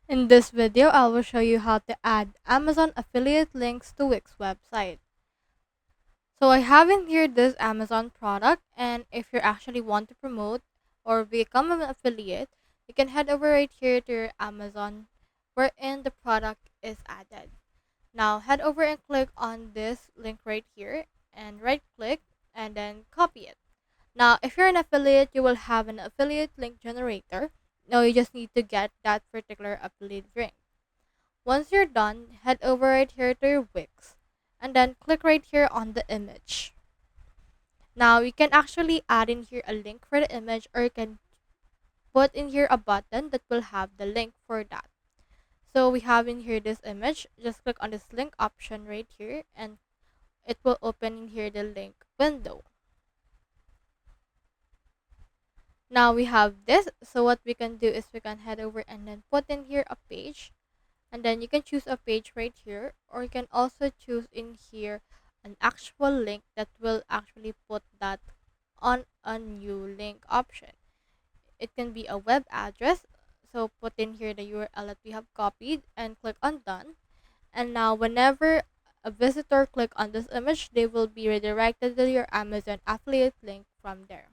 In this video, I will show you how to add Amazon affiliate links to Wix website. So I have in here this Amazon product, and if you actually want to promote or become an affiliate, you can head over right here to your Amazon wherein the product is added. Now head over and click on this link right here and right click and then copy it. Now if you're an affiliate, you will have an affiliate link generator. Now you just need to get that particular affiliate link. Once you're done, head over right here to your Wix and then click right here on the image. Now you can actually add in here a link for the image, or you can put in here a button that will have the link for that. So we have in here this image. Just click on this link option right here and it will open in here the link window. Now we have this. So what we can do is we can head over and then put in here a page, and then you can choose a page right here, or you can also choose in here an actual link that will actually put that on a new link option. It can be a web address, so put in here the URL that we have copied and click on done. And now whenever a visitor click on this image, they will be redirected to your Amazon affiliate link from there.